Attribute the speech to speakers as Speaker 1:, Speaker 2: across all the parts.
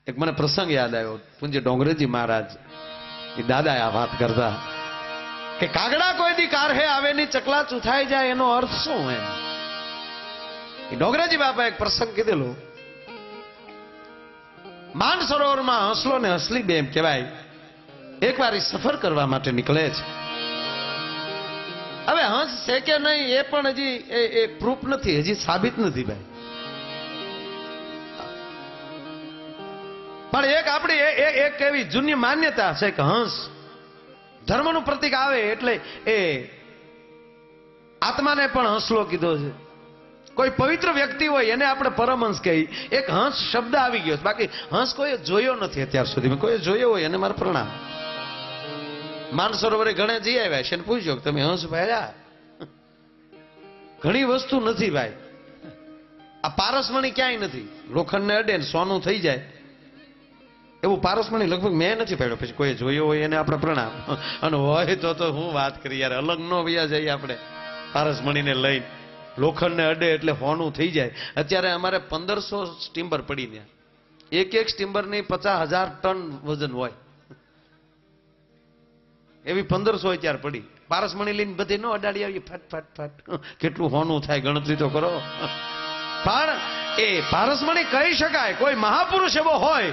Speaker 1: એક મને પ્રસંગ યાદ આવ્યો. પૂજ્ય ડોંગરેજી મહારાજ એ દાદા આ વાત કરતા કે કાગડા કોઈ દી કારહે આવે ની ચકલા ચૂથાઈ જાય એનો અર્થ શું? એમ ડોંગરેજી બાપા એક પ્રસંગ કીધેલો. માનસરોવરમાં હંસલો ને હંસલી બે એમ કહેવાય એકવાર એ સફર કરવા માટે નીકળે છે. હવે હંસ છે કે નહીં એ પણ હજી એ પ્રૂફ નથી, હજી સાબિત નથી ભાઈ. પણ એક આપણી એક એવી જૂની માન્યતા છે કે હંસ ધર્મનું પ્રતીક આવે એટલે એ આત્માને પણ હંસલો કીધો છે. કોઈ પવિત્ર વ્યક્તિ હોય એને આપણે પરમહંસ કહી. એક હંસ શબ્દ આવી ગયો, બાકી હંસ કોઈ જોયો નથી અત્યાર સુધીમાં. કોઈ જોયો હોય એને મારા પ્રણામ. માનસરોવરે ઘણા જઈ આવ્યા છે, પૂછ્યો તમે હંસ ભાડ્યા? ઘણી વસ્તુ નથી ભાઈ. આ પારસમણી ક્યાંય નથી. લોખંડને અડે ને સોનું થઈ જાય એવું પારસમણી લગભગ મેં નથી પાડ્યો. પછી કોઈ જોયો હોય એને આપણે પ્રણામ. અને હોય તો હું વાત કરી યાર, અલગ નો વ્યા જઈએ આપણે પારસમણીને લઈને. લોખંડને અડે એટલે હોનું થઈ જાય. અત્યારે અમારે 1500 સ્ટીમ્બર પડી ત્યાં. એક સ્ટીમ્બરની 50,000 ટન વજન હોય એવી 1500 અત્યારે પડી. પારસમણી લઈને બધી નો અડાડી આવી ફટ ફટ ફટ કેટલું હોનું થાય ગણતરી તો કરો. પણ એ પારસમણી કહી શકાય. કોઈ મહાપુરુષ એવો હોય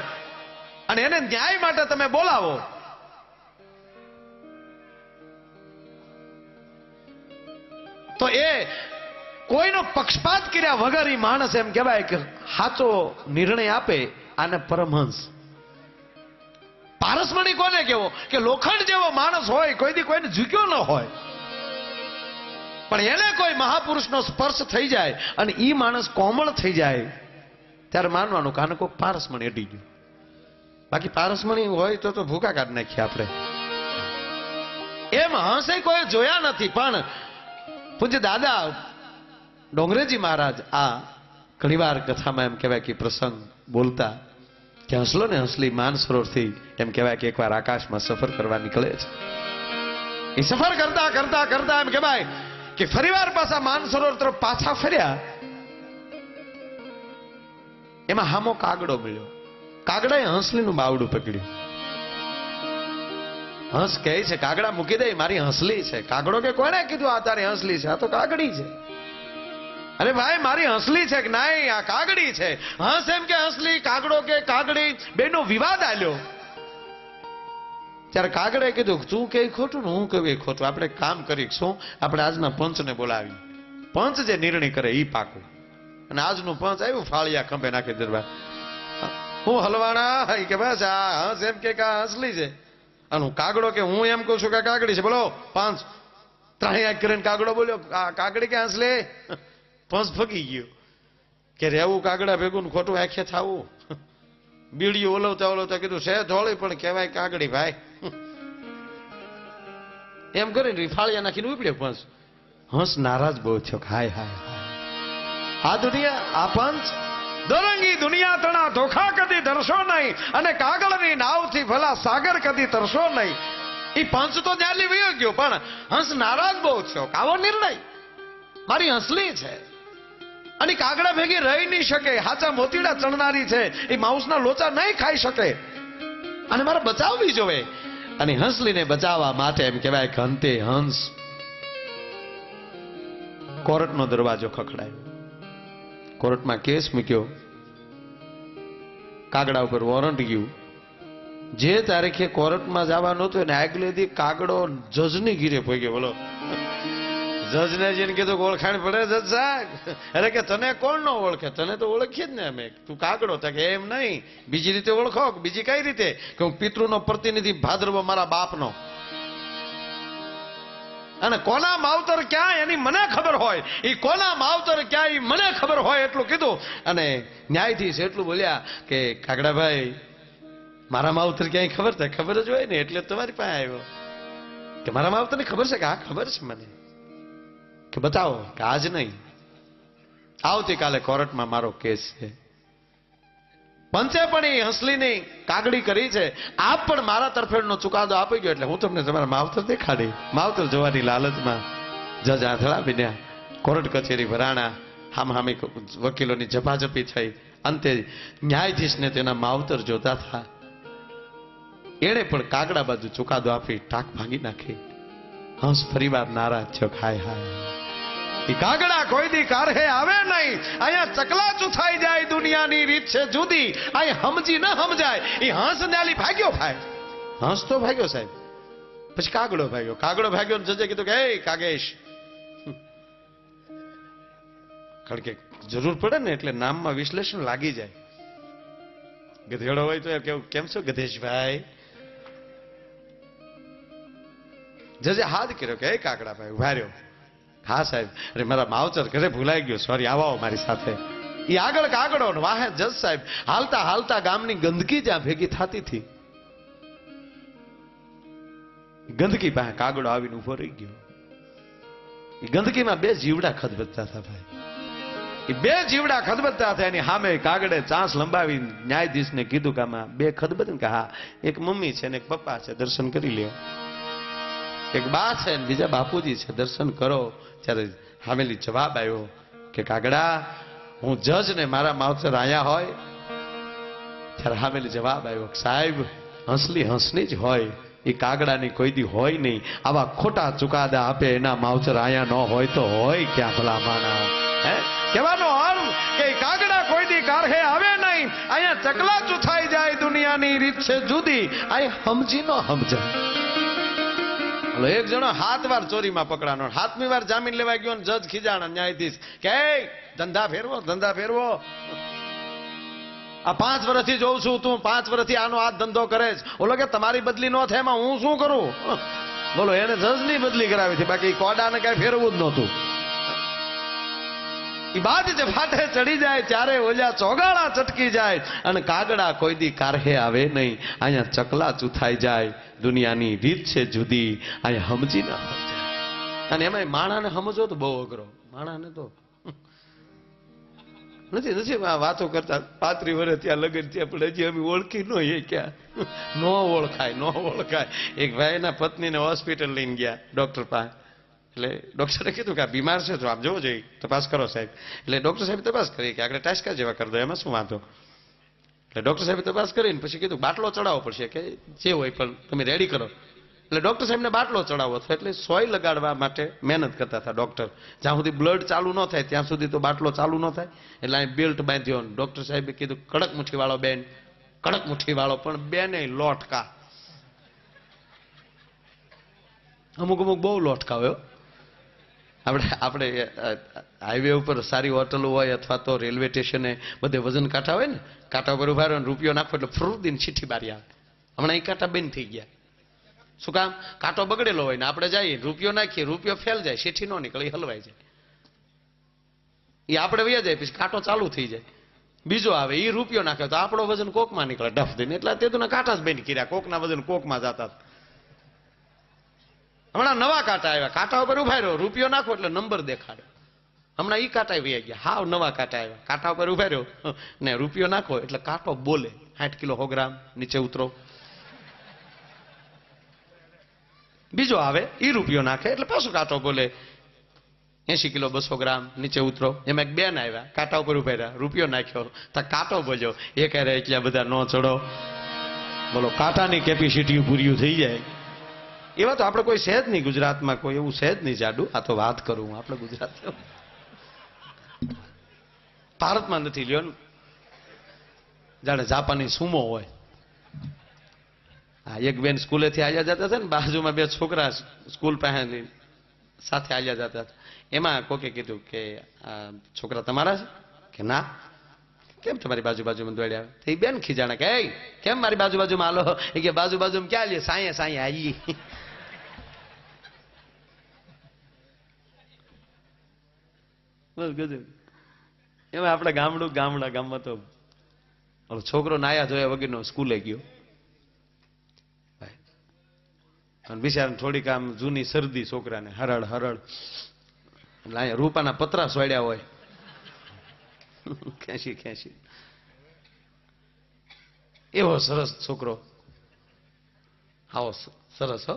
Speaker 1: અને એને ન્યાય માટે તમે બોલાવો તો એ કોઈનો પક્ષપાત કર્યા વગર એ માણસ એમ કહેવાય કે સાચો નિર્ણય આપે. આને પરમહંસ. પારસમણી કોને કેવો કે લોખંડ જેવો માણસ હોય, કોઈ દી કોઈને ઝૂક્યો ન હોય, પણ એને કોઈ મહાપુરુષનો સ્પર્શ થઈ જાય અને ઈ માણસ કોમળ થઈ જાય ત્યારે માનવાનું કે આને કોઈ પારસમણી અડી ગયું. બાકી પારસમણી હોય તો ભૂકા કાઢી નાખીએ આપણે. એમ હંસે કોઈ જોયા નથી. પણ પૂજ્ય દાદા ડોંગરેજી મહારાજ આ ઘણીવાર કથામાં એમ કહેવાય કે પ્રસંગ બોલતા કે હંસલો ને હંસલી માનસરોવરથી એમ કહેવાય કે એકવાર આકાશમાં સફર કરવા નીકળે છે. એ સફર કરતા કરતા કરતા એમ કહેવાય કે ફરીવાર પાછા માનસરોવર તરફ પાછા ફર્યા. એમાં હામો કાગડો મળ્યો. કાગડાએ હંસલીનું બાવડું પકડ્યું. હંસ કહે છે કાગડા મૂકી દે, મારી હંસલી છે. કાગડો કે કોને કીધું આ તારી હંસલી છે? આ તો કાગડી છે. અરે ભાઈ મારી હંસલી છે કે નહીં આ કાગડી છે. હંસ એમ કે હંસલી, કાગડો કે કાગડી, બેનો વિવાદ આલ્યો. ત્યારે કાગડે કીધું તું કે ખોટું ને હું કહું એ ખોટું. આપણે કામ કરી શું, આપણે આજના પંચને બોલાવી. પંચ જે નિર્ણય કરે એ પાકું. અને આજનું પંચ આવ્યું ફાળિયા ખંભે નાખી દરબાર. હું હલવાણા કે બસ આ હંસ એમ કે હંસલી છે અને કાગડો કે હું એમ કહું છું કે કાગડી છે. બોલો પાંચ ત્રણેય કરીને કાગડો બોલ્યો કાગડી કે હંસલી. પંચ ફગી ગયો કે રહેવું કાગડા ભેગું ખોટું આંખે થાવું. બીડીઓ ઓલવતા ઓલવતા કીધું છે ધોળી પણ કહેવાય કાગડી ભાઈ. એમ કરીને ફાળિયા નાખીને ઉપડ્યો પંચ. હંસ નારાજ બહુ થયો. હાય હાય આ દુનિયા, આ પંચ દોરંગી દુનિયા તણા ધોખા કદી ધરશો નહીં અને કાગળની નાવથી ભલા સાગર કદી તરશો નહીં. એ પંચ તો જ્યાં વયો ગયો પણ હંસ નારાજ બહુ થયો. આવો નિર્ણય મારી હંસલી છે અને કાગડા ભેગી રહી નહીં શકે. હાચા મોતીડા ચણનારી છે. એ માઉસના લોચા નહીં ખાઈ શકે અને મારે બચાવવી જોવે. અને હંસલીને બચાવવા માટે એમ કહેવાય કે અંતે હંસ કોર્ટનો દરવાજો ખખડાયો. કોર્ટમાં કેસ મૂક્યો. કાગડા ઉપર વોરંટ ગયું. જે તારીખે કોર્ટમાં જવાનું હતું એને આગલે દી કાગડો જજની ગીરે પહોંચ્યો. બોલો જજને જઈને કીધું ઓળખાણ પડે જજ સાહેબ? અરે કે તને કોણ ન ઓળખે? તને તો ઓળખીએ જ ને અમે. તું કાગડો કે એમ નહીં, બીજી રીતે ઓળખો. બીજી કઈ રીતે? કે હું પિતૃનો પ્રતિનિધિ ભાદરવો મારા બાપનો. અને કોના માવતર ક્યાં એની મને ખબર હોય. એ કોના માવતર ક્યાં એ મને ખબર હોય એટલું કીધું. અને ન્યાયાધીશ એટલું બોલ્યા કે કાગડાભાઈ મારા માવતર ક્યાંય ખબર થાય? ખબર જ હોય ને એટલે તમારી પાસે આવ્યો કે મારા માવતરને ખબર છે? કે હા ખબર છે મને. કે બતાવો. કે આજ નહીં, આવતીકાલે કોર્ટમાં મારો કેસ છે. પંચે પણ એ હંસલીની કાગડી કરી છે. આપ પણ મારા તરફેણનો ચુકાદો આપી ગયો એટલે હું તમને તમારા માવતર દેખાડી. માવતર જોવાની લાલચમાં જજ આંધળા બન્યા. કોર્ટ કચેરી ભરાણા. હામહામી વકીલોની ઝપાઝપી થઈ. અંતે ન્યાયાધીશને તેના માવતર જોતા હતા. એણે પણ કાગડા બાજુ ચુકાદો આપી ટાંક ભાંગી નાખી. હંસ ફરીવાર નારાજ થયો. હાય હાય, એ કાગડા કોઈ દી કારહે આવે નહીં. અહીંયા ચકલા ચૂથાઈ જાય, દુનિયાની રીત છે જુદી. અહીં સમજી ન સમજાય. એ હંસ ન્યાલી ભાગ્યો ભાઈ. હંસ તો ભાગ્યો સાહેબ. પછી કાગડો ભાગ્યો. કાગડો ભાગ્યો ને જજે કીધું કે એ કાગેશ, કારણ કે જરૂર પડે ને એટલે નામમાં વિશ્લેષણ લાગી જાય. ગધેડો હોય તો કેવું, કેમ છો ગધેશભાઈ? જજે હાથ કર્યો કે એ કાગડા ભાઈ ઉભા રહ્યો. હા સાહેબ, અરે મારા માવતર ઘરે ભૂલાઈ ગયો, સોરી, આવો મારી સાથે. એ આગળ કાગડો ને વાહે જજ સાહેબ. હાલતા હાલતા ગામની ગંદકી જ્યાં ભેગી થતી હતી, ગંદકી પાસે કાગડો આવીને ઉભો રહી ગયો. એ ગંદકીમાં બે જીવડા ખદબદતા હતા ભાઈ. એ બે જીવડા ખદબદતા હતા. એની સામે કાગડે ચાંસ લંબાવી ન્યાયાધીશને કીધું કે આમાં બે ખદબદ ને? કે હા, એક મમ્મી છે ને એક પપ્પા છે, દર્શન કરી લ્યો. એક બા છે ને બીજા બાપુજી છે, દર્શન કરો. ત્યારે હામેલી જવાબ આવ્યો કે કાગડા, હું જજ ને મારા માવતર આયા હોય. ત્યારે હામેલી જવાબ આવ્યો, સાહેબ હંસલી હંસની જ હોય, એ કાગડાની કોઈ દી હોય નહીં. આવા ખોટા ચુકાદા આપે એના માવતર આયા ન હોય તો હોય ક્યાં ભલા માણા? હે, કહેવાનો અર્થ કે કાગડા કોઈ દી કારહે આવે નહીં. અહીંયા ચકલા ચૂથાઈ જાય, દુનિયાની રીત છે જુદી. અહીં સમજી ન સમજાય. એક જણો 7 વાર ચોરીમાં પકડાનો, 7મી વાર જામીન લેવા ગયો, જજ ખીજાણા, ન્યાયાધીશ કે ધંધા ફેરવો, ધંધા ફેરવો. આ 5 વર્ષથી જોઉં છું, તું 5 વર્ષથી આનો આ ધંધો કરે છે. ઓલો કે તમારી બદલી ન થાય, એમાં હું શું કરું? બોલો, એને જજની બદલી કરાવી હતી, બાકી કોડાને કઈ ફેરવું જ નહોતું. એ બાદ જે ફાટે ચડી જાય ત્યારે ઓલા ચોગાળા ચટકી જાય. અને કાગડા કોઈ દી કારહે આવે નહીં. અહીંયા ચકલા ચૂથાઈ જાય, દુનિયાની રીત છે જુદી. અહીંયા સમજી ના સમજાય. અને એમાં માણાને સમજો તો બહુ અઘરો. માણાને તો નથી વાતો કરતા. 35 વર્ષ ત્યાં લગન ત્યાં, પણ હજી અમે ઓળખી ન એ ક્યાં ન ઓળખાય. એક ભાઈના પત્નીને હોસ્પિટલ લઈને ગયા ડોક્ટર પાસે. એટલે ડોક્ટરે કીધું કે આ બીમાર છે, તો આપ જોવો જોઈએ, તપાસ કરો સાહેબ. એટલે ડોક્ટર સાહેબ તપાસ કરી કે આગળ ટાસ્કા જેવા કરી દો, એમાં શું વાંધો? એટલે ડોક્ટર સાહેબ તપાસ કરીને પછી કીધું બાટલો ચડાવવો પડશે, કે જે હોય પણ તમે રેડી કરો. એટલે ડોક્ટર સાહેબને બાટલો ચડાવવો હતો, એટલે સોય લગાડવા માટે મહેનત કરતા હતા ડોક્ટર. જ્યાં સુધી બ્લડ ચાલુ ન થાય ત્યાં સુધી તો બાટલો ચાલુ ન થાય. એટલે અહીં બેલ્ટ બાંધ્યો. ડોક્ટર સાહેબે કીધું કડક મુઠ્ઠી વાળો બેન, કડક મુઠ્ઠી વાળો. પણ બેને લોટકા, અમુક બહુ લોટકા હોય. આપણે હાઈવે ઉપર સારી હોટલો હોય અથવા તો રેલવે સ્ટેશને બધે વજન કાંટા હોય ને, કાંટા ઉપર ઉભા રહ્યો, રૂપિયો નાખો એટલે ફ્રૂટ દીને છીઠી બારી આવે. હમણાં એ કાંટા બંધ થઈ ગયા. શું કામ? કાંટો બગડેલો હોય ને આપણે જઈએ, રૂપિયો નાખીએ, રૂપિયો ફેલ જાય, શેઠી નો નીકળે, હલવાઈ જાય. એ આપણે વયા જાય, પછી કાંટો ચાલુ થઈ જાય, બીજો આવે, એ રૂપિયો નાખે તો આપણો વજન કોકમાં નીકળે ડફ દઈને. એટલે તે તો કાંટા જ બંધ કર્યા, કોકના વજન કોકમાં જતા. હમણાં નવા કાંટા આવ્યા, કાંટા ઉપર ઉભા રહ્યો, રૂપિયો નાખો એટલે નંબર દેખાડે. હમણાં ઈ કાંટા વયા ગયા, હાવ નવા કાંટા આવ્યા. કાંટા ઉપર ઉભા રહ્યો ને રૂપિયો નાખો એટલે કાંટો બોલે, 60 કિલો 100 ગ્રામ, નીચે ઉતરો. બીજો આવે, ઈ રૂપિયો નાખે એટલે પાછો કાંટો બોલે, 80 કિલો 200 ગ્રામ, નીચે ઉતરો. એમાં એક બેન આવ્યા, કાંટા ઉપર ઉભા રહ્યા, રૂપિયો નાખ્યો તો કાંટો બોલ્યો, એ કહે એટલા બધા ન ચડો. બોલો, કાંટાની કેપેસિટી પૂરી થઈ જાય. એવા તો આપણે કોઈ સહેજ નહીં ગુજરાતમાં, કોઈ એવું સહેજ નહીં જાડું. આ તો વાત કરું આપણે ગુજરાત, ભારતમાં નથી લ્યો ને. જાણે જાપાની સુમો હોય. હા, એક બેન સ્કૂલેથી આવ્યા જતા હતા ને, બાજુમાં 2 છોકરા સ્કૂલ પાસે સાથે આવ્યા જતા હતા. એમાં કોકે કીધું કે આ છોકરા તમારા છે? કે ના. કેમ તમારી બાજુમાં દોડ્યા? તો એ બેન ખીજાણા કે કેમ મારી બાજુમાં હાલો? એ કે બાજુમાં ક્યાં લે, સાંયે આવી. બસ ગજબ. એમાં આપણે ગામમાં તો છોકરો નાયા ધોયા વગરનો સ્કૂલે ગયો, અને બિચારાને થોડીક આમ જૂની શરદી, છોકરાને હરડ એટલે અહીંયા રૂપાના પતરા સોડ્યા હોય, ખેંચી. એવો સરસ છોકરો, આવો સરસ હો,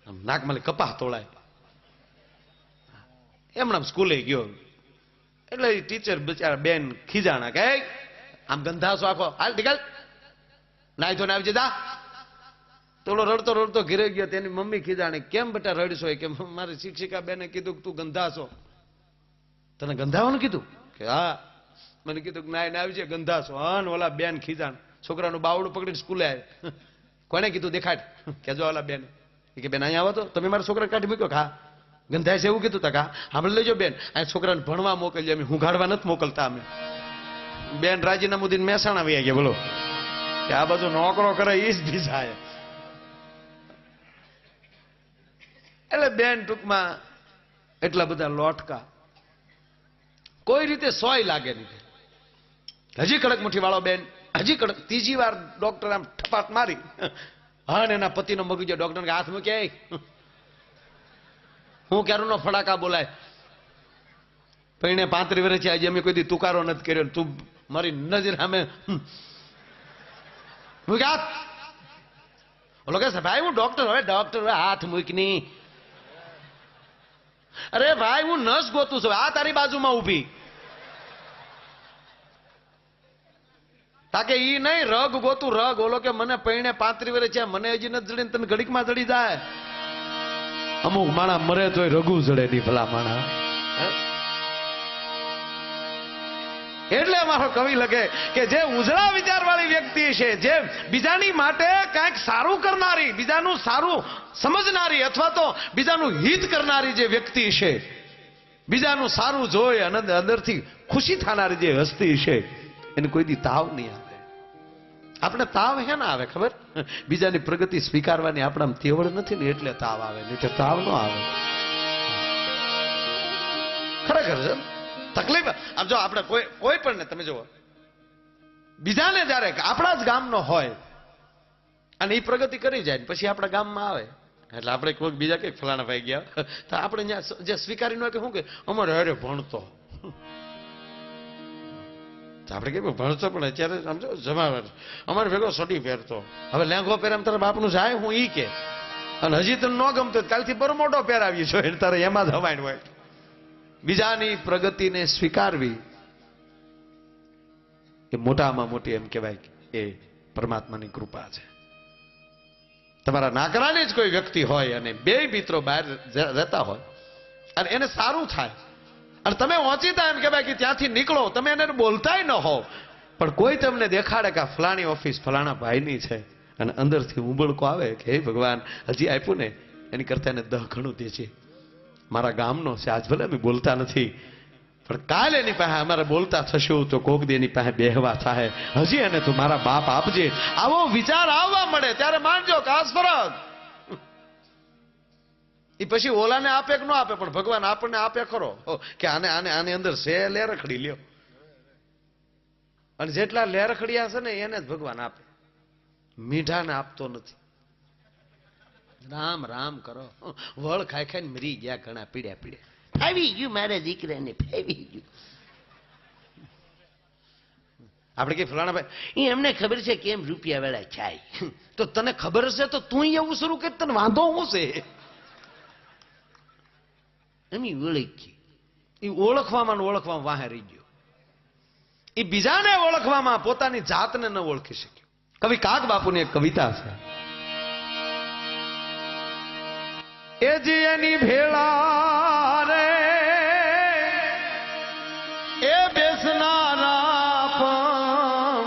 Speaker 1: નાકમાં કપાહ તોળાય. એમણે સ્કૂલે ગયો એટલે ટીચર બિચારા બેન ખીજાણા કે આમ ગંધાશો આખો, હાલ નીકળ, નાઈ તો ને આવી જતા. તોલો રડતો રડતો ઘેરે ગયો. તેની મમ્મી ખીજાણી, કેમ બેટા રડશો? કે મારી શિક્ષિકા બેને કીધું કે તું ગંધાશો. તને ગંધાવાનું કીધું? કે હા. મને કીધું નાઈ ને આવી છે ગંધાશો. હા. ઓલા બેન ખીજાણ, છોકરાનું બાવડું પકડીને સ્કૂલે આવે. કોને કીધું? દેખાડ, કેજો ઓલા બેન. કે બેન અહીંયા આવો તો, તમે મારા છોકરા કાઢી મૂક્યો? હા. ગંધાય છે એવું કીધું? તા હા. સાંભળી લેજો બેન, આ છોકરાને ભણવા મોકલીએ, અમે હુંઘાડવા નથી મોકલતા અમે. બેન રાજીનામું દઈને મહેસાણા આવી ગયા. બોલો, કે આ બધું નોકરો કરે એ જ ભીસાય. એટલે બેન ટૂંકમાં એટલા બધા લોટકા, કોઈ રીતે સોય લાગે નહીં. હજી કડક મુઠ્ઠી વાળો બેન, હજી કડક. ત્રીજી વાર ડોક્ટર આમ ઠપાટ મારી. હા, એના પતિનો મગજો ડોક્ટર હાથ મૂક્યા. હું ક્યારું નો ફડાકા બોલાય. પૈણે 35 વર્ષ છે, આજે અમે કોઈ દી તુકારો નથી કર્યો. તું મારી નજર સામે મૂક્યા. ઓલો કે ભાઈ હું ડોક્ટર, હવે ડોક્ટર હાથ મૂકની. અરે ભાઈ હું નર્સ ગોતું છું, આ તારી બાજુમાં ઉભી. તાકે ઈ નહીં રગ ગોતું, રગ. ઓલો કે મને પૈણે 35 વર્ષ છે, મને હજી નથી જડીને તને ઘડીકમાં જડી જાય. અમુક માણા મરે તોય રઘુ જડે નહીં ભલા માણા. એટલે અમારો કવિ લખે કે જે ઉજળા વિચાર વાળી વ્યક્તિ છે, જે બીજાની માટે કંઈક સારું કરનારી, બીજાનું સારું સમજનારી, અથવા તો બીજાનું હિત કરનારી જે વ્યક્તિ છે, બીજાનું સારું જોઈ અને અંદરથી ખુશી થનારી જે હસ્તી છે, એને કોઈ દી તાવ નહીં આવે. આપણે તાવ હે ના આવે ખબર? બીજાની પ્રગતિ સ્વીકારવાની આપણા તેવડ નથી ને, એટલે તાવ આવે, નહીં તો તાવ ન આવે. ખરેખર છે તકલીફ. આમ જો આપણે કોઈ પણ ને તમે જુઓ, બીજાને જયારે આપણા જ ગામનો હોય અને એ પ્રગતિ કરી જાય ને પછી આપણા ગામમાં આવે, એટલે આપણે કોઈ બીજા કઈક ફલાણા ભાઈ ગયા તો આપણે જે સ્વીકારી ન કે શું કે અમારે અરે ભણતો, આપણે કઈ ભણતો પણ અત્યારે સમજો જમાવે અમારે ભેગો સડી પહેરતો. હવે લેંઘો પહેરામ તારા બાપનું જાય હું ઈ કે, અને હજી તને ન ગમતો કાલથી બરમોટો પહેરાવી છો એટલે તારે એમાં જ હવાય હોય. બીજાની પ્રગતિને સ્વીકારવી એ મોટામાં મોટી એમ કહેવાય એ પરમાત્માની કૃપા છે. તમારા નાકરાની જ કોઈ વ્યક્તિ હોય અને બે મિત્રો બહાર રહેતા હોય અને એને સારું થાય અને તમે ઓચિતા એમ કહેવાય કે ત્યાંથી નીકળો, તમે એને બોલતાય ન હો, પણ કોઈ તમને દેખાડે કે ફલાણી ઓફિસ ફલાણા ભાઈની છે અને અંદરથી ઉંબળકો આવે કે હે ભગવાન હજી આપ્યું ને એની કરતા એને 10 ગણું દે છે. મારા ગામનો છે, આજ ભલે અમે બોલતા નથી પણ કાલે એની પાસે અમારે બોલતા થશું તો કોક દી એની પાસે બેહવા થાય, હજી એને તું મારા બાપ આપજે. આવો વિચાર આવવા મળે ત્યારે માનજો કે આ ફરક એ પછી ઓલાને આપે કે ન આપે, પણ ભગવાન આપણને આપે ખરો કે આને આને આની અંદર છે લે રખડી લ્યો, અને જેટલા લે રખડિયા છે ને એને જ ભગવાન આપે, મીઠાને આપતો નથી. રામ રામ કરો, વળ ખાઈ ખાઈને મરી ગયા ઘણા, પીડ્યા પીડ્યા. ફાવી ગયું મારા દીકરાને, ફાવી ગયું. આપણે કઈ ફલાણા ભાઈ એમને ખબર છે કેમ રૂપિયા વાળા થાય, તો તને ખબર છે તો તું એવું શરૂ કરી, તને વાંધો શું છે? એમ ઓળખી, એ ઓળખવામાં ઓળખવામાં વાહે રહી ગયો. એ બીજાને ઓળખવામાં પોતાની જાતને ન ઓળખી શક્યો. કવિ કાગ બાપુની એક કવિતા છે, એ જે એની ભેળા રે એ બેસનારા પણ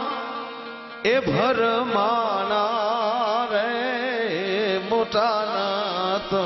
Speaker 1: એ ભરમાના રે મોટાના તો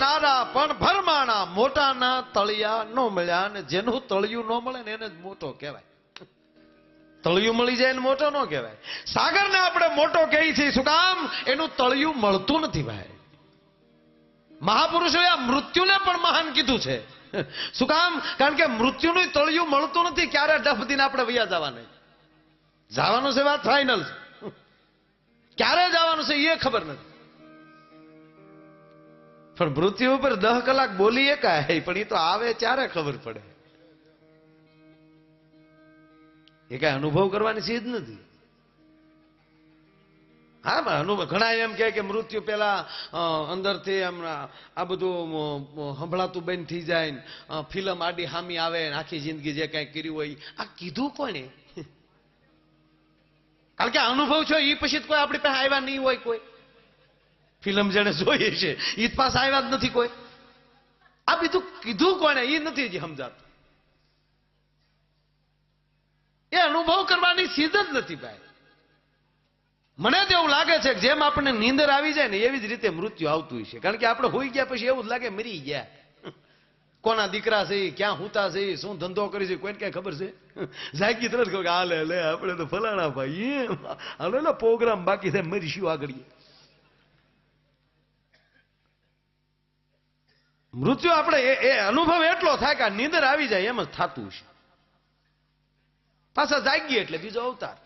Speaker 1: નારા પણ ભરમાણા, મોટાના તળિયા નો મળ્યા, ને જેનું તળિયું ન મળે ને એને જ મોટો કહેવાય. તળિયું મળી જાય ને મોટો ન કહેવાય. સાગરને આપણે મોટો કહીએ છીએ, શું કામ? એનું તળિયું મળતું નથી ભાઈ. મહાપુરુષોએ આ મૃત્યુને પણ મહાન કીધું છે. શું કામ? કારણ કે મૃત્યુનું તળિયું મળતું નથી. ક્યારે ડફ દીને આપણે વૈયા જવાના, જવાનું છે, વાત ફાઇનલ. ક્યારે જવાનું છે એ ખબર નથી, પણ મૃત્યુ ઉપર 10 કલાક બોલીએ કાંઈ, પણ એ તો આવે ત્યારે ખબર પડે. એ કઈ અનુભવ કરવાની ચીજ નથી. હા, અનુભવ ઘણા એમ કે મૃત્યુ પેલા અંદરથી આ બધું સંભળાતું બંધ થઈ જાય, ફિલ્મ આડી હામી આવે, આખી જિંદગી જે કઈ કર્યું હોય. આ કીધું કોને? કારણ કે અનુભવ છે એ પછી કોઈ આપણી પાસે આવ્યા નહીં હોય. કોઈ ફિલ્મ જેને જોઈએ છે એ પાસે આવ્યા જ નથી કોઈ. આ બીજું કીધું કોને એ નથી હજી સમજાતું. એ અનુભવ કરવાની ચીજ જ નથી ભાઈ. મને તો એવું લાગે છે કે જેમ આપણને નીંદર આવી જાય ને એવી જ રીતે મૃત્યુ આવતું છે. કારણ કે આપણે હોઈ ગયા પછી એવું જ લાગે મરી ગયા. કોના દીકરા છે, ક્યાં હુતા છે, શું ધંધો કરી છે, કોઈને કઈ ખબર છે? જાગી તરત કહો કે હાલે લે આપણે તો ફલાણા ભાઈ હાલો ને પ્રોગ્રામ બાકી છે, મરીશું આગળ. મૃત્યુ આપણે એ અનુભવ એટલો થાય કે નીંદર આવી જાય એમ જ થતું છે. પાછા જાગીએ એટલે બીજો અવતાર,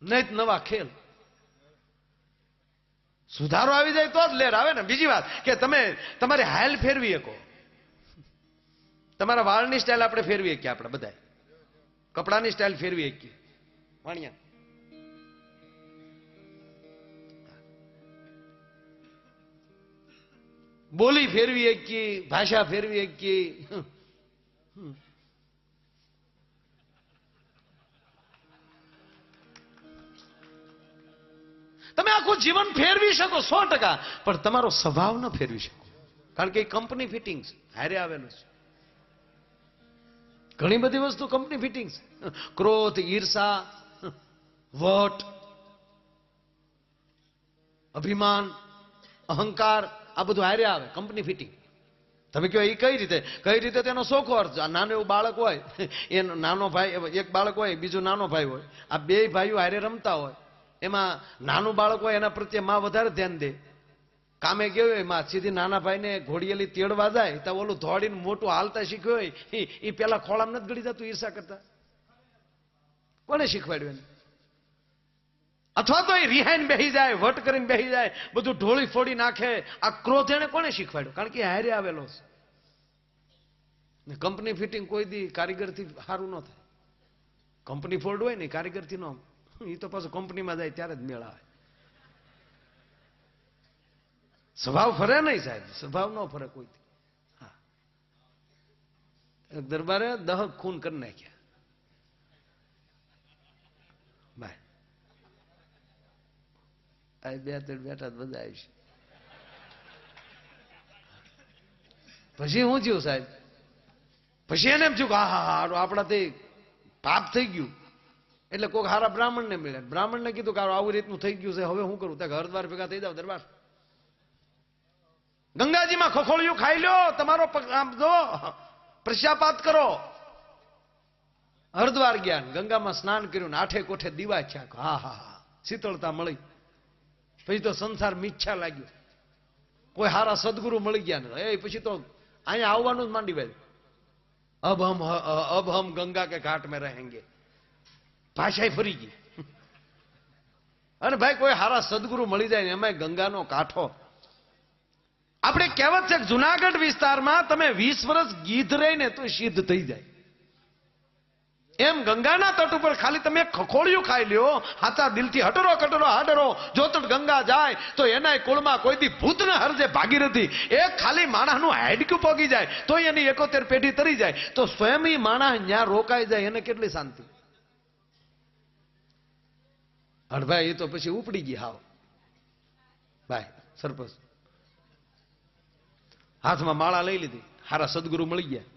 Speaker 1: નહીં નવા ખેલ. સુધારો આવી જાય તો જ લેર આવે ને. બીજી વાત કે તમે તમારી હાલ ફેરવી શકો. તમારા વાળની સ્ટાઇલ આપણે ફેરવી શકીએ, આપણે બધા કપડાની સ્ટાઇલ ફેરવી શકીએ. વાણિયા બોલી ફેરવી શકીએ, ભાષા ફેરવી શકીએ. તમે આખું જીવન ફેરવી શકો 100%, પણ તમારો સ્વભાવ ન ફેરવી શકો. કારણ કે એ કંપની ફિટિંગ્સ હારે આવેલું છે. ઘણી બધી વસ્તુ કંપની ફિટિંગ્સ, ક્રોધ, ઈર્ષા, વટ, અભિમાન, અહંકાર, આ બધું હારે આવે કંપની ફિટિંગ. તમે કહો એ કઈ રીતે તેનો સોખો અર્થ. નાનું એવું બાળક હોય, એ નાનો ભાઈ, એક બાળક હોય, બીજો નાનો ભાઈ હોય, આ બે ભાઈઓ હારે રમતા હોય. એમાં નાનું બાળક હોય એના પ્રત્યે માં વધારે ધ્યાન દે. કામે ગયો હોય માં સીધી નાના ભાઈને ઘોડિયેલી તેડવા જાય તો ઓલું દોડીને મોટું હાલતા શીખ્યો હોય એ પેલા ખોળામાં નથી ગળી જતું ઈર્ષા કરતા? કોને શીખવાડ્યું એને? અથવા તો એ રિહાઈને બેસી જાય, વટ કરીને બેસી જાય, બધું ઢોળી ફોડી નાખે. આ ક્રોધ એને કોને શીખવાડ્યું? કારણ કે હારે આવેલો છે. કંપની ફિટિંગ કોઈ દી કારીગરથી સારું ન થાય. કંપની ફોલ્ડ હોય ને કારીગરથી ન, એ તો પાછું કંપનીમાં જાય ત્યારે જ મેળ આવે. સ્વભાવ ફરે નહીં સાહેબ, સ્વભાવ ન ફરે કોઈથી. હા, દરબારે 10 ખૂન કરી નાખ્યા ભાઈ. આ 2-3 બેઠા બધા આવી છે. પછી શું થયું સાહેબ? પછી એને એમ થયું કે હા આપણાથી પાપ થઈ ગયું. એટલે કોઈક હારા બ્રાહ્મણને મળ્યા. બ્રાહ્મણને કીધું કે આવું રીતનું થઈ ગયું છે, હવે શું કરું? ત્યાં હરદ્વાર ભેગા થઈ જાવ દરબાર, ગંગાજીમાં ખોખોળિયું ખાઈ લ્યો, તમારો જો પ્રશ્યાપાત કરો. હરદ્વાર ગયા, ગંગામાં સ્નાન કર્યું, 8 કોઠે દીવા થયા. હા હા હા, શીતળતા મળી. પછી તો સંસાર મીચ્છા લાગ્યો. કોઈ હારા સદગુરુ મળી ગયા ને એ પછી તો અહીંયા આવવાનું જ માંડી વાય. અબ હમ ગંગા કે ઘાટ મેં રહેંગે. ભાષા ફરી ગઈ. અને ભાઈ કોઈ હારા સદગુરુ મળી જાય ને એમાં ગંગાનો કાંઠો. આપણે કહેવત છે જુનાગઢ વિસ્તારમાં તમે 20 વર્ષ ગીધ રહીને તો સિદ્ધ થઈ જાય. એમ ગંગાના તટ ઉપર ખાલી તમે ખખોળિયું ખાઈ લ્યો, હાથા દિલથી હટરો કટરો હાડરો જોતટ ગંગા જાય તો એના કુળમાં કોઈ દી ભૂત ન હરજે ભાગીરથી. એક ખાલી માણસનું હાડકું પોગી જાય તો એની 71 પેઢી તરી જાય તો સ્વયં ઈ માણસ ન્યા રોકાઈ જાય, એને કેટલી શાંતિ. અને ભાઈ એ તો પછી ઉપડી ગઈ હાવ. ભાઈ સરપંચ હાથમાં માળા લઈ લીધી, હારા સદગુરુ મળી ગયા.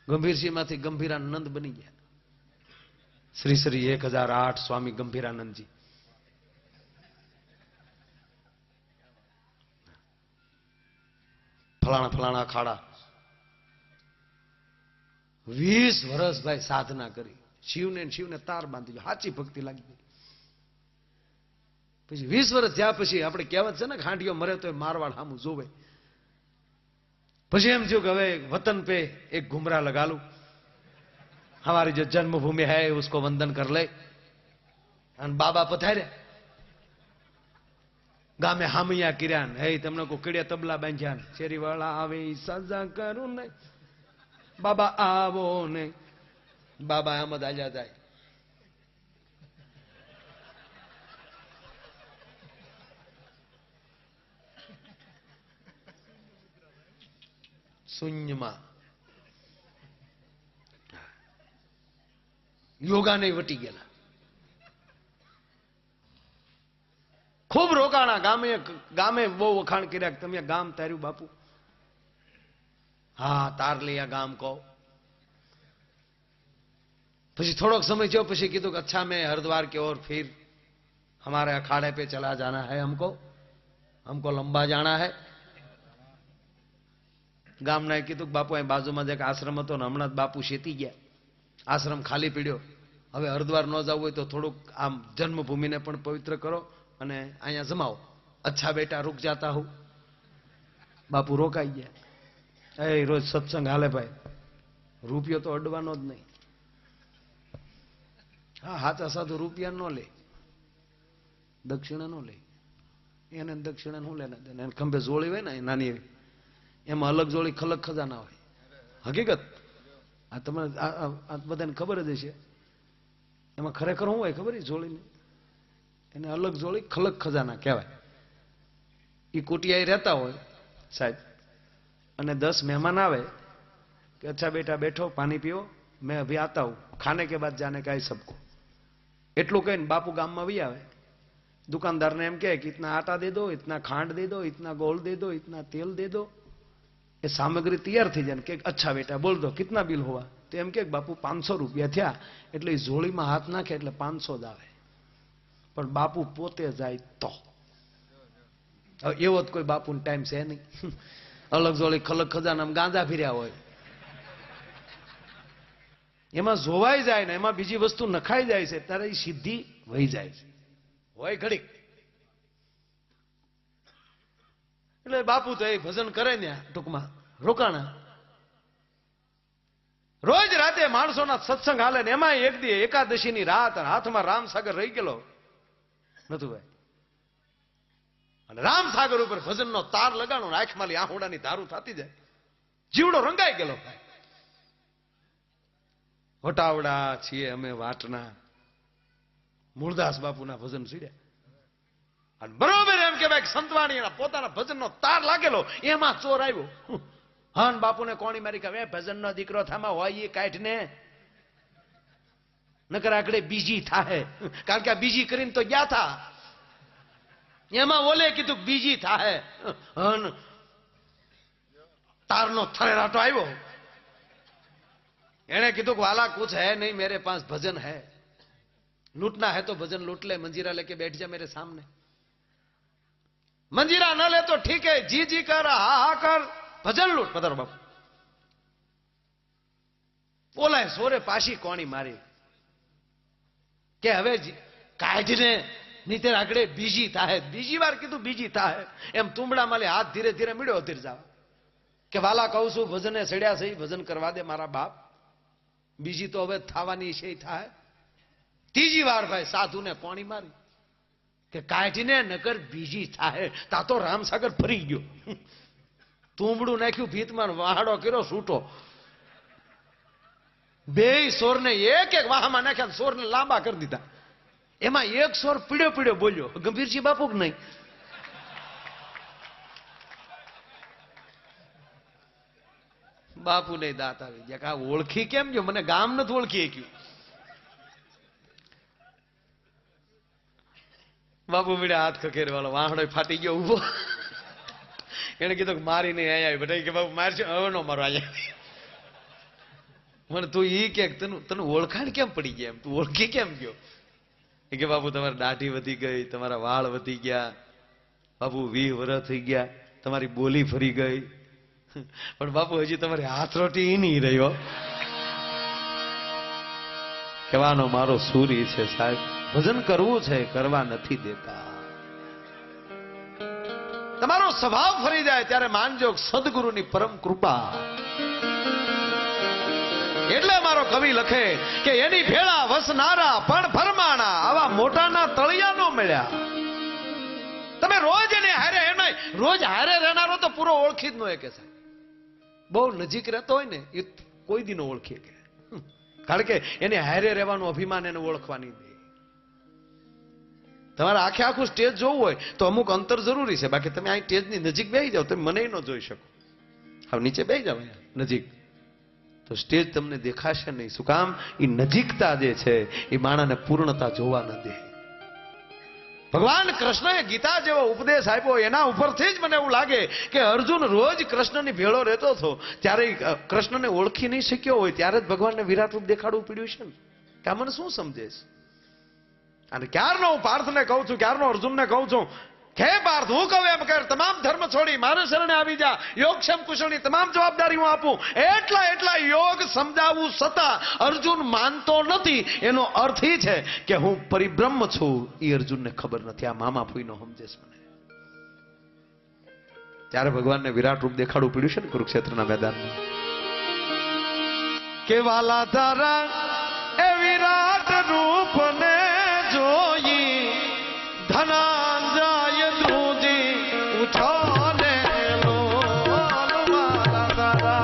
Speaker 1: ગંભીરસિંહ માંથી ગંભીરાનંદ બની ગયા. શ્રી 1008 સ્વામી ગંભીરાનંદજી. ફલાણા ફલાણા અખાડા. 20 વર્ષ ભાઈ સાધના કરી, શિવને તાર બાંધી ગયો, સાચી ભક્તિ લાગી ગઈ. પછી 20 વર્ષ થયા પછી આપણે કહેવત છે ને, ખાંડીઓ મરે તો મારવાડ સામું જોવે. પછી એમ થયું કે હવે વતન पे एक घुमरा लगा लूं, हमारी जो जन्मभूमि है उसको वंदन कर ले. અને બાબા પધાર્યા ગામે, હામૈયા કર્યા, હે તમને કોઈ કીડે તબલા બાંધ્યા, શેરી વાળા આવે સજા કરું ને, બાબા આવો ને, બાબા આમ જ આલ્યા જાય. શૂન્યમાં યોગા નહીં વટી ગયેલા. ખૂબ રોકાણા, ગામે બહુ વખાણ કર્યા કે તમે ગામ તાર્યું બાપુ. હા તાર लिया ગામ કહો. પછી થોડોક સમય થયો પછી કીધું કે अच्छा मैं हरिद्वार की ओर फिर हमारे अखाड़े पे चला जाना है, हमको लंबा जाना है. ગામના કીધું કે બાપુ અહીં બાજુમાં જ એક આશ્રમ હતો ને હમણાં જ બાપુ શેતી ગયા, આશ્રમ ખાલી પડ્યો, હવે હરિદ્વાર ન જવું હોય તો થોડુંક આમ જન્મભૂમિને પણ પવિત્ર કરો અને અહીંયા જમાવો. અચ્છા બેટા રૂક જાતા હું. બાપુ રોકાઈ ગયા. એ રોજ સત્સંગ હાલે ભાઈ, રૂપિયો તો અડવાનો જ નહીં. હા હાચા સાધુ રૂપિયા ન લે, દક્ષિણા ન લે. એને દક્ષિણા શું લેના દે, એને ખંભે જોડી હોય ને નાની એવી, એમાં અલગ જોડી ખલક ખજાના હોય. હકીકત આ તમને બધાને ખબર જ હશે. એમાં ખરેખર શું હોય ખબર? જોડીને એને અલગ જોડી ખલક ખજાના કહેવાય. એ કુટિયા રહેતા હોય સાહેબ, અને 10 મહેમાન આવે કે અચ્છા બેટા બેઠો પાણી પીઓ, મેં અભી આતા હું, ખાને કે બાદ જાને કા સબકો. એટલું કહીને બાપુ ગામમાં વી આવે. દુકાનદારને એમ કહે કે ઇતના આટા દે દો, ઇતના ખાંડ દે દો, ઇતના ગોળ દે દો, ઇતના તેલ દે દો. એ સામગ્રી તૈયાર થઈ જાય કે અચ્છા બેટા બોલ દો કિતના બિલ હોવા. તો એમ કે બાપુ 500 રૂપિયા થયા. એટલે એ જોડીમાં હાથ નાખે એટલે 500 જ આવે. પણ બાપુ પોતે જાય તો એવો જ કોઈ બાપુનો ટાઈમ છે નહીં. અલગ જોડી ખલક ખજાના ગાંજા ફર્યા હોય, એમાં જોવાઈ જાય ને એમાં બીજી વસ્તુ નખાઈ જાય છે ત્યારે એ સિદ્ધિ વહી જાય છે હોય ઘડીક. એટલે બાપુ તો એ ભજન કરે ને ટૂંકમાં રોકાણા. રોજ રાતે માણસોના સત્સંગ હાલે ને એમાં એક દી એકાદશીની રાત હાથમાં રામસાગર રહી ગયેલો નતું ભાઈ. અને રામસાગર ઉપર ભજનનો તાર લગાડો, આંખમાં આહુડાની ધારું થતી જાય, જીવડો રંગાઈ ગયેલો ભાઈ. વટાવડા છીએ અમે વાટના, મૂળદાસ બાપુના ભજન સીડ્યા. અને બરોબર એમ કહેવાય કે સંતવાણી પોતાના ભજનનો તાર લાગેલો, એમાં ચોર આવ્યો. હન બાપુને કોણી મારી કહે ભજનનો દીકરો થામાં હોય એ કાઢ ને, નકર આગળ બીજી થાય. કારણ કે આ બીજી કરીને તો ગયા થા, એમાં ઓલે કીધું બીજી થાય. હન તારનો થરેરાટો આવ્યો. એને કીધું કે વાલા कुछ है नहीं मेरे पास भजन है, लूटना है तो भजन लूट ले, मंजीरा लेके बैठ जा मेरे सामने. मंजीरा न ले तो ठीक है, जी जी कर हा हा कर, भजन लूट. पधारो बापू. બોલાય સોરે પાછી કોણી મારી કે હવે કાઢને નીતે આગળ બીજી થાય. બીજી વાર કીધું બીજી થાય એમ તુંબડા માલે હાથ ધીરે ધીરે મીડ્યો ધીરે જાવ કે વાલા કહું છું ભજને સડ્યા છે ભજન કરવા દે મારા બાપ, બીજી તો હવે થવાની છે થાય. ત્રીજી વાર ભાઈ સાધુને કોણી મારી કે કાઢીને નકર બીજી થાય. તા તો રામસાગર ફરી ગયો, તુંબડું નાખ્યું ભીતમાં, વાહડો કર્યો છૂટો. બે સોરને એક એક વાહમાં નાખ્યા, સોરને લાંબા કરી દીધા. એમાં એક સોર પીડ્યો પીડ્યો બોલ્યો, ગંભીરજી બાપુ કે નહીં? બાપુ ને દાંત આવી ગયા કે આ ઓળખી કેમ ગયો, મને ગામ નથી ઓળખી ગયું. બાપુ મીડ્યા હાથ ખખેર વાળો, વાહડો ફાટી ગયો ઉભો. એને કીધું કે મારી નહીં અહીંયા બધા કે બાપુ મારશે, હવે નો મારો અહીંયા. મને તું ઈ કે તને ઓળખાણ કેમ પડી ગયા, તું ઓળખી કેમ ગયો? એ કે બાપુ તમારી દાઢી વધી ગઈ, તમારા વાળ વધી ગયા, બાપુ 20 વર્ષ થઈ ગયા, તમારી બોલી ફરી ગઈ, પણ બાપુ હજી તમારી હાથ રોટી નહીં રહ્યો. કહેવાનો મારો સૂરી છે સાહેબ, ભજન કરવું છે, કરવા નથી દેતા. તમારો સ્વભાવ ફરી જાય ત્યારે માનજો સદગુરુની પરમ કૃપા. એટલે મારો કવિ લખે કે એની ભેળા વસનારા પણ ભરમાણા, આવા મોટાના તળિયા નો મળ્યા. તમે રોજ એને હારે, એમાં રોજ હારે રહેનારો તો પૂરો ઓળખી જ ન કે સાહેબ. બહુ નજીક રહેતો હોય ને એ કોઈ દી ન ઓળખી કે, કારણ કે એને હારે રહેવાનું અભિમાન એને ઓળખવાની દે. તમારે આખે આખું સ્ટેજ જોવું હોય તો અમુક અંતર જરૂરી છે, બાકી તમે અહીં સ્ટેજની નજીક બેસી જાઓ તમે મને ન જોઈ શકો. હવે નીચે બેસી જાઓ નજીક તો સ્ટેજ તમને દેખાશે નહીં. શું કામ? એ નજીકતા જે છે એ માણસને પૂર્ણતા જોવા ન દે. ભગવાન કૃષ્ણએ ગીતા જેવો ઉપદેશ આપ્યો એના ઉપરથી જ મને એવું લાગે કે અર્જુન રોજ કૃષ્ણની ભેળો રહેતો હતો ત્યારે કૃષ્ણને ઓળખી નહીં શક્યો હોય ત્યારે જ ભગવાનને વિરાટ રૂપ દેખાડવું પડ્યું છે ને. કે મને શું સમજે છે? અને ક્યારનો હું પાર્થને કહું છું, ક્યારનો અર્જુનને કહું છું કે પાર્થ, હું કહું એમ કર, તમામ ધર્મ છોડી મારા શરણે આવી જા, યોગક્ષમ કુશળની તમામ જવાબદારી હું આપું. એટલા યોગ સમજાવું છતાં અર્જુન માનતો નથી. એનો અર્થ એ છે કે હું પરિબ્રહ્મ છું, એ અર્જુનને ખબર નથી. આ મામા ફૂઈનો સમજેશ મને. ત્યારે ભગવાનને વિરાટ રૂપ દેખાડવું પડ્યું છે ને કુરુક્ષેત્રના મેદાનમાં. કે વાલા તારા એ વિરાટ રૂપને જોઈ ધનંજય ધ્રુજી ઉઠો ને લોલ વાલા તારા.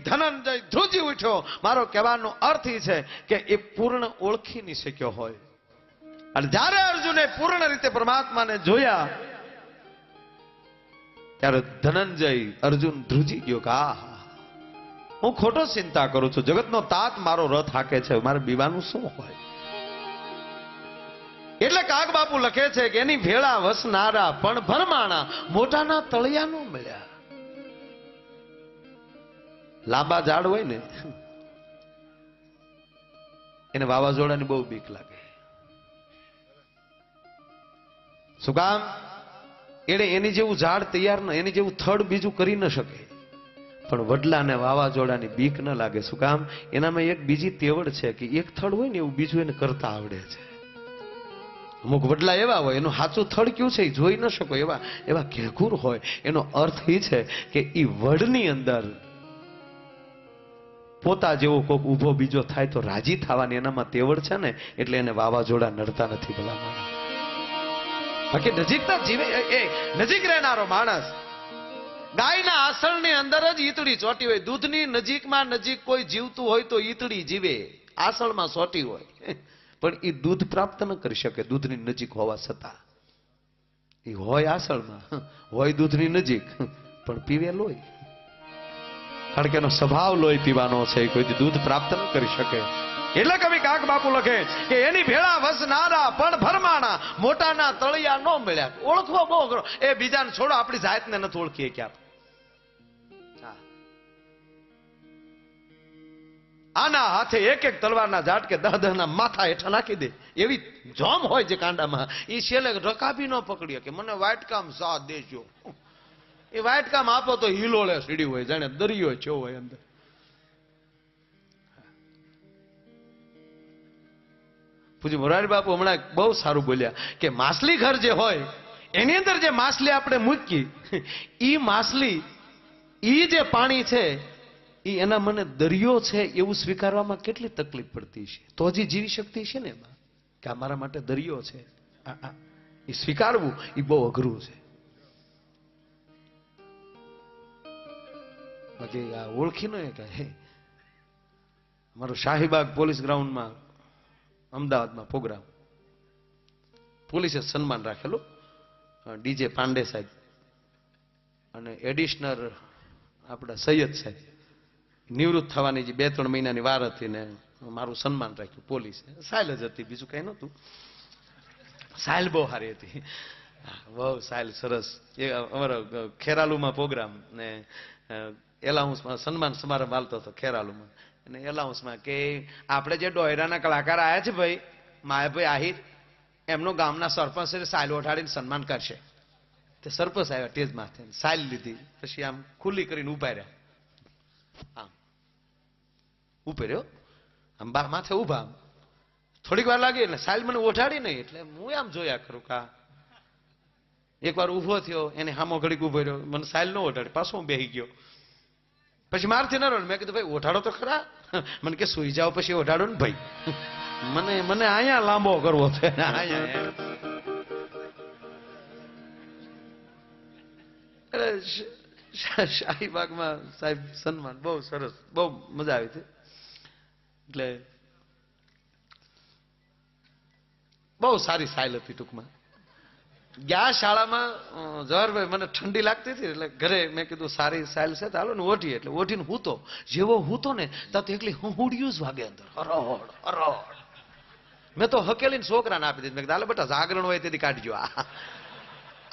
Speaker 1: ધનંજય ધ્રુજી ઉઠ્યો. મારો કહેવાનો અર્થ એ છે કે એ પૂર્ણ ઓળખી નહીં શક્યો હોય. અને જ્યારે અર્જુને પૂર્ણ રીતે પરમાત્માને જોયા ત્યારે ધનંજય અર્જુન ધ્રુજી ગયો કે આહા, હું ખોટો ચિંતા કરું છું, જગતનો તાત મારો રથ હાકે છે, મારે બીવાનું શું હોય. એટલે કાગ બાપુ લખે છે કે એની ભેળા વસનારા પણ ભરમાણા, મોટાના તળિયા નો મળ્યા. લાંબા ઝાડ હોય ને એને વાવાઝોડાની બહુ બીક લાગે. શું કામ? એને એની જેવું ઝાડ તૈયાર ન, એની જેવું થડ બીજું કરી ન શકે. પણ વડલાને વાવાઝોડાની બીક ન લાગે. શું કામ? એનામાં એક બીજી તેવડ છે કે એક થડ હોય ને એવું બીજું એને કરતા આવડે છે. અમુક વડલા એવા હોય એનું સાચું થડ કયું છે એ જોઈ ન શકો એવા ઘેઘુર હોય. એનો અર્થ એ છે કે એ વડની અંદર પોતા જેવો કોક ઉભો બીજો થાય તો રાજી થવાની એનામાં તેવડ છે ને, એટલે એને વાવાઝોડા નડતા નથી. ભલા બાકી નજીકતા જીવે એ નજીક રહેનારો માણસ ગાયના આસળની અંદર જ ઈતડી ચોટી હોય. દૂધની નજીકમાં નજીક કોઈ જીવતું હોય તો ઈતડી જીવે, આસળમાં ચોટી હોય, પણ એ દૂધ પ્રાપ્ત ન કરી શકે દૂધની નજીક હોવા છતાં. એ હોય આસળમાં, હોય દૂધની નજીક, પણ પીવે લોહી. કારણ કે એનો સ્વભાવ લોહી પીવાનો છે, કોઈ દૂધ પ્રાપ્ત ન કરી શકે. એટલે કવિ કાગ બાપુ લખે કે એની ભેળા વસનારા પણ ભરમાણા, મોટાના તળિયા ન મળ્યા. ઓળખવો બહુ અઘરો. એ બીજાને છોડો, આપણી જાતને નથી ઓળખીએ ક્યાં. આના હાથે એક એક તલવારના ઝાટકે 10 માથા હેઠા નાખી દે એવી જોમ હોય છે કાંડામાં. એ છેલ્લે રકાબી ન પકડીએ કે મને વાટકામ સાથ દેજો. એ વાટકામ આપો તો હિલોળે સીડી હોય, જાણે દરિયો છો હોય અંદર. પૂજી મોરારી બાપુ હમણાં બહુ સારું બોલ્યા કે માછલી ઘર જે હોય એની અંદર જે માછલી આપણે મૂકી, ઈ માછલી ઈ જે પાણી છે ઈ એના મને દરિયો છે એવું સ્વીકારવામાં કેટલી તકલીફ પડતી છે. તો હજી જીવી શકતી છે ને એમાં કે આ મારા માટે દરિયો છે. એ સ્વીકારવું એ બહુ અઘરું છે. બાકી આ ઓળખી ન કે અમારું શાહીબાગ પોલીસ ગ્રાઉન્ડમાં અમદાવાદમાં પ્રોગ્રામ, પોલીસે સન્માન રાખેલું. ડીજે પાંડે સાહેબ અને એડિશનલ આપણા સૈયદ સાહેબ નિવૃત્ત થવાની જે 2-3 મહિનાની વાર હતી ને મારું સન્માન રાખ્યું પોલીસે. સાયલ જ હતી, બીજું કઈ નહોતું. સાયલ બહુ સારી હતી, બહુ સાયલ સરસ. એ અમારો ખેરાલુમાં પ્રોગ્રામ ને એલાઉન્સમાં સન્માન સમારંભ હાલતો હતો ખેરાલુમાં. અને એલાઉન્સમાં કે આપણે જે ડોયરાના કલાકાર આવ્યા છે ભાઈ માયાભાઈ આહિર, એમનો ગામના સરપંચ સાયલ ઓઠાડીને સન્માન કરશે. તે સરપંચ આવ્યા ટેજ માથે, સાયલ લીધી, પછી આમ ખુલ્લી કરીને ઉભા રહ્યા. આમ ઉભર્યો, આમ માથે ઉભા. આમ થોડીક વાર લાગી એટલે સાયલ મને ઓઠાડી નહીં, એટલે હું આમ જોયા કરું કા. એકવાર ઉભો થયો, એને હામો ઘડીક ઉભો રહ્યો, મને સાયલ ન ઓઠાડી, પાછો હું બેસી ગયો. પછી મારથી ના રહ્યો. મેં કીધું ભાઈ ઓઠાડો તો ખરા. મને કે સુઈ જાઓ પછી ઓઠાડો ને ભાઈ, મને અહીંયા લાંબો કરવો છે. શાહીબાગમાં સાહેબ સન્માન બહુ સરસ, બહુ મજા આવી હતી. એટલે બહુ સારી સાયલ હતી. ટૂંકમાં ગયા શાળામાં જવાહરભાઈ મને ઠંડી લાગતી હતી એટલે ઘરે મેં કીધું સારી સાયલ છે હાલો ને ઓઢી. એટલે ઓઢીને હૂતો, જેવો હૂતો ને તો એકલી હુંડિયું જ વાગે અંદર, હરોડ હરોડ. મેં તો હકેલીને છોકરાને આપી દીધી. મેં કીધું હાલો બેટા જાગરણ હોય તેથી કાઢજો.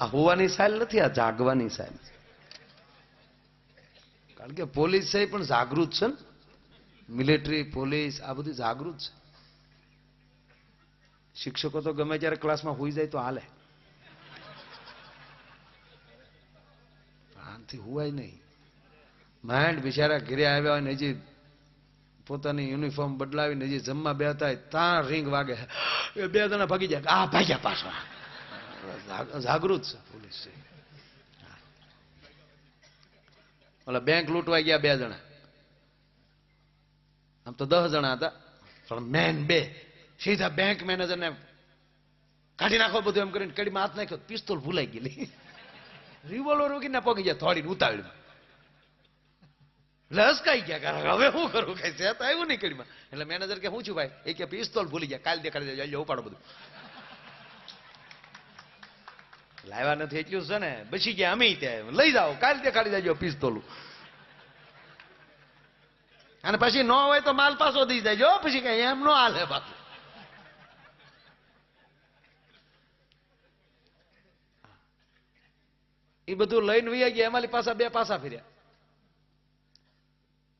Speaker 1: આ હોવાની સાયલ નથી, આ જાગવાની સાયલ. કારણ કે પોલીસ છે પણ જાગૃત છે ને, મિલિટરી પોલીસ આ બધું જાગૃત છે. શિક્ષકો તો ગમે ત્યારે ક્લાસમાં હોઈ જાય તો હાલે, આનાથી હુવાય નહીં. માંડ બિચારા ઘરે આવ્યા હોય ને હજી પોતાની યુનિફોર્મ બદલાવીને હજી જમવા બેઠા હોય ત્યાં રીંગ વાગે, 2 જણા ભાગી જાય, આ ભાગ્યા પાછા. જાગૃત છે પોલીસ. ઓલા બેંક લૂંટવા ગયા 2 જણા, આમ તો 10 જણા હતા પણ મેન 2 સીધા બેંક મેનેજર ને કાઢી નાખો બધું એમ કરીને કડીમાં હાથ નાખ્યો, પિસ્તોલ ભૂલાઈ ગયેલી. રિવોલ્વર રોકીને પગી ગયા થોડીને ઉતાવળીમાં. એટલે હસકાઈ ગયા, હવે શું કરું, કઈ છે તો આવ્યું નહીં કડીમાં. એટલે મેનેજર કે શું છું ભાઈ? એ કે પિસ્તોલ ભૂલી ગયા, કાલ દેખાડી દેજો, ઉપાડો બધું. લાવ્યા નથી એટલું છે ને, બચી ગયા અમે ત્યાં, લઈ જાઓ કાલ દેખાડી દેજો પિસ્તોલ. અને પછી ન હોય તો માલ પાછો દઈ દેજો, પછી કઈ એમ ન હાલે બાપુ. એ બધું લઈને વહી ગયા. એમાંથી પાછા 2 પાસા ફર્યા.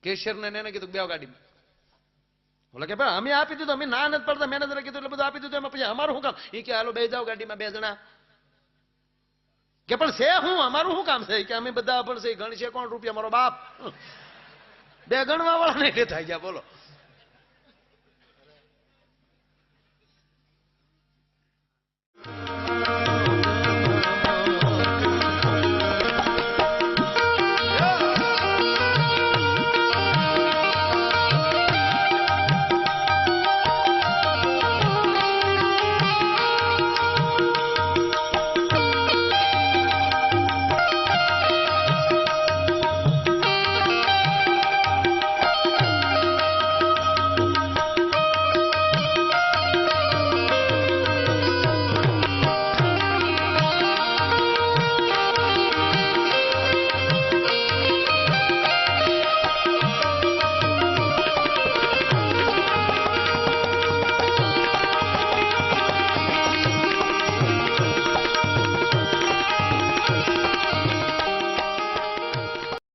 Speaker 1: કેશિયર ને એને કીધું 2 ગાડીમાં. બોલે કે ભાઈ અમે આપી દીધું, અમે ના નથી પડતા. મેનેજરે કીધું એટલે બધું આપી દીધું, એમાં પછી અમારું શું કામ? એ કે હાલો 2 જાઓ ગાડીમાં 2 જણા. કે પણ છે હું, અમારું શું કામ છે? કે અમે બધા પણ છે, ગણ છે કોણ રૂપિયા? મારો બાપ. 2 ગણવા વાળા નહીં થાય ગયા બોલો.